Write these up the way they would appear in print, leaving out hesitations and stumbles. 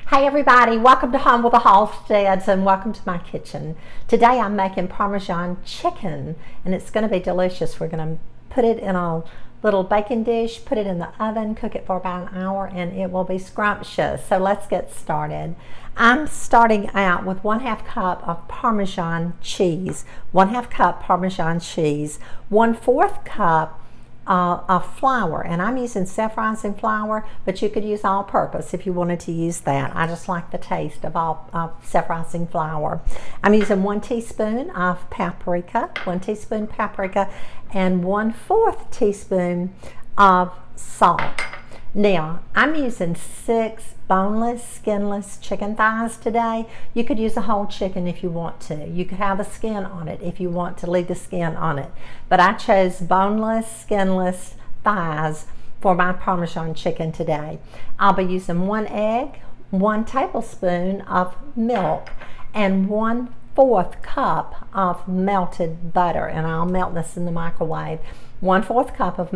Hey everybody, welcome to Home with the Halsteads and welcome to my kitchen. Today I'm making Parmesan chicken and it's going to be delicious. We're going to put it in a little baking dish, put it in the oven, cook it for about an hour, and it will be scrumptious. So let's get started. I'm starting out with 1/2 cup of Parmesan cheese, 1/2 cup Parmesan cheese, 1/4 cup of flour, and I'm using self-rising flour, but you could use all-purpose if you wanted to use that. I just like the taste of self-rising flour. I'm using 1 teaspoon of paprika, 1 teaspoon paprika, and 1/4 teaspoon of salt. Now, I'm using 6 boneless, skinless chicken thighs today. You could use a whole chicken if you want to. You could have the skin on it if you want to leave the skin on it. But I chose boneless, skinless thighs for my Parmesan chicken today. I'll be using 1 egg, 1 tablespoon of milk, and 1/4 cup of melted butter. And I'll melt this in the microwave. 1/4 cup of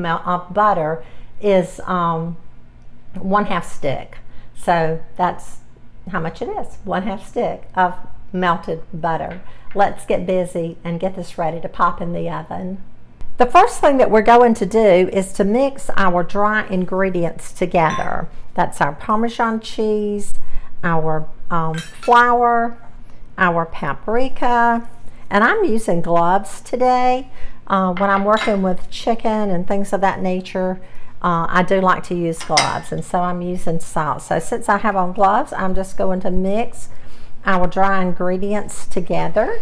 butter is 1/2 stick. So that's how much it is, 1/2 stick of melted butter. Let's get busy and get this ready to pop in the oven. The first thing that we're going to do is to mix our dry ingredients together. That's our Parmesan cheese, our flour, our paprika, and I'm using gloves today. When I'm working with chicken and things of that nature, I do like to use gloves, and so I'm using salt. So since I have on gloves, I'm just going to mix our dry ingredients together.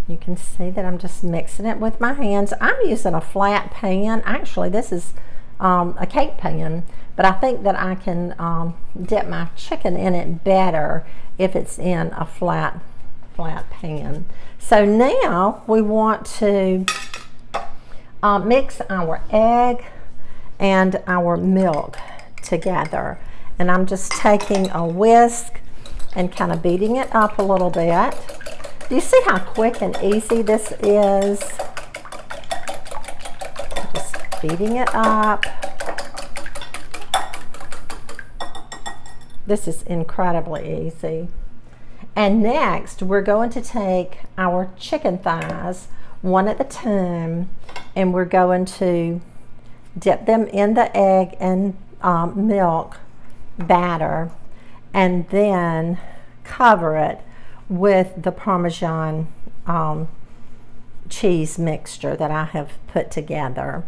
You can see that I'm just mixing it with my hands. I'm using a flat pan. Actually, this is a cake pan, but I think that I can dip my chicken in it better if it's in a flat pan. So now we want to mix our egg and our milk together, and I'm just taking a whisk and kind of beating it up a little bit. Do you see how quick and easy this is? Just beating it up. This is incredibly easy. And next we're going to take our chicken thighs one at a time, and we're going to dip them in the egg and milk batter, and then cover it with the Parmesan cheese mixture that I have put together.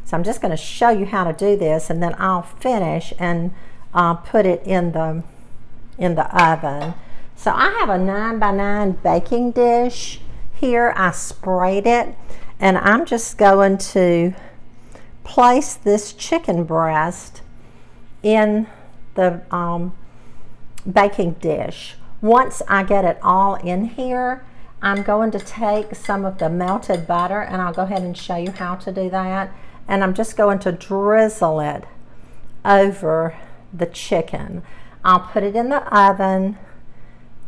So I'm just going to show you how to do this, and then I'll finish and put it in the oven. So I have a 9x9 baking dish here. I sprayed it, and I'm just going to place this chicken breast in the baking dish. Once I get it all in here, I'm going to take some of the melted butter, and I'll go ahead and show you how to do that. And I'm just going to drizzle it over the chicken. I'll put it in the oven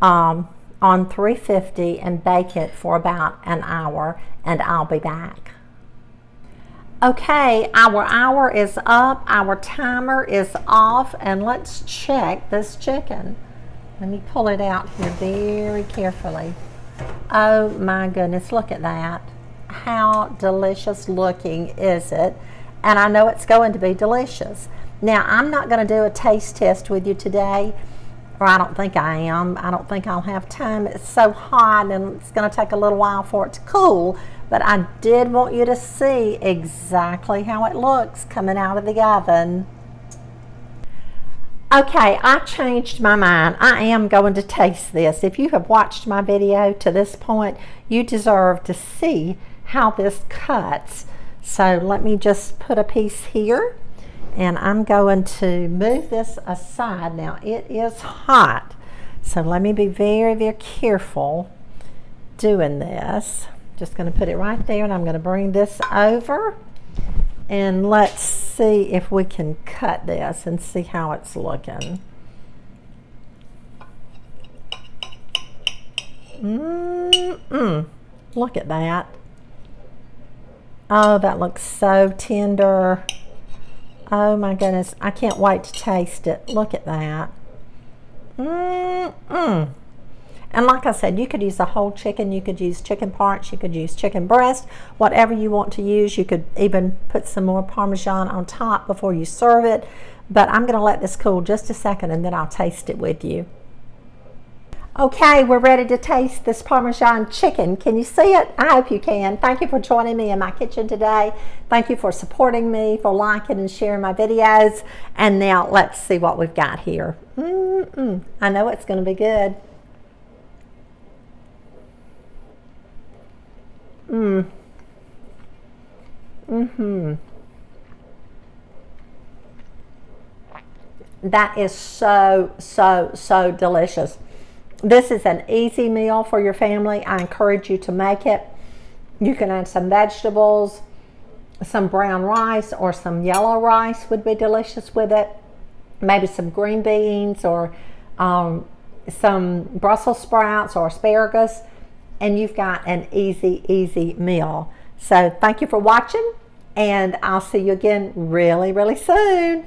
on 350 and bake it for about an hour, and I'll be back. Okay, our hour is up, our timer is off, and let's check this chicken. Let me pull it out here very carefully. Oh my goodness, look at that. How delicious looking is it? And I know it's going to be delicious. Now, I'm not going to do a taste test with you today, or I don't think I am. I don't think I'll have time. It's so hot and it's going to take a little while for it to cool. But I did want you to see exactly how it looks coming out of the oven. Okay, I changed my mind. I am going to taste this. If you have watched my video to this point, you deserve to see how this cuts. So let me just put a piece here, and I'm going to move this aside. Now, it is hot, so let me be very, very careful doing this. Just going to put it right there, and I'm going to bring this over, and let's see if we can cut this and see how it's looking. Look at that. Oh, that looks so tender. Oh my goodness, I can't wait to taste it. Look at that. And like I said, you could use a whole chicken, you could use chicken parts, you could use chicken breast, whatever you want to use. You could even put some more Parmesan on top before you serve it. But I'm going to let this cool just a second and then I'll taste it with you. Okay, we're ready to taste this Parmesan chicken. Can you see it? I hope you can. Thank you for joining me in my kitchen today. Thank you for supporting me, for liking and sharing my videos. And now let's see what we've got here. I know it's going to be good. That is so delicious. This is an easy meal for your family. I encourage you to make it. You can add some vegetables, some brown rice or some yellow rice would be delicious with it. Maybe some green beans or some Brussels sprouts or asparagus, and you've got an easy meal. So thank you for watching, and I'll see you again really soon.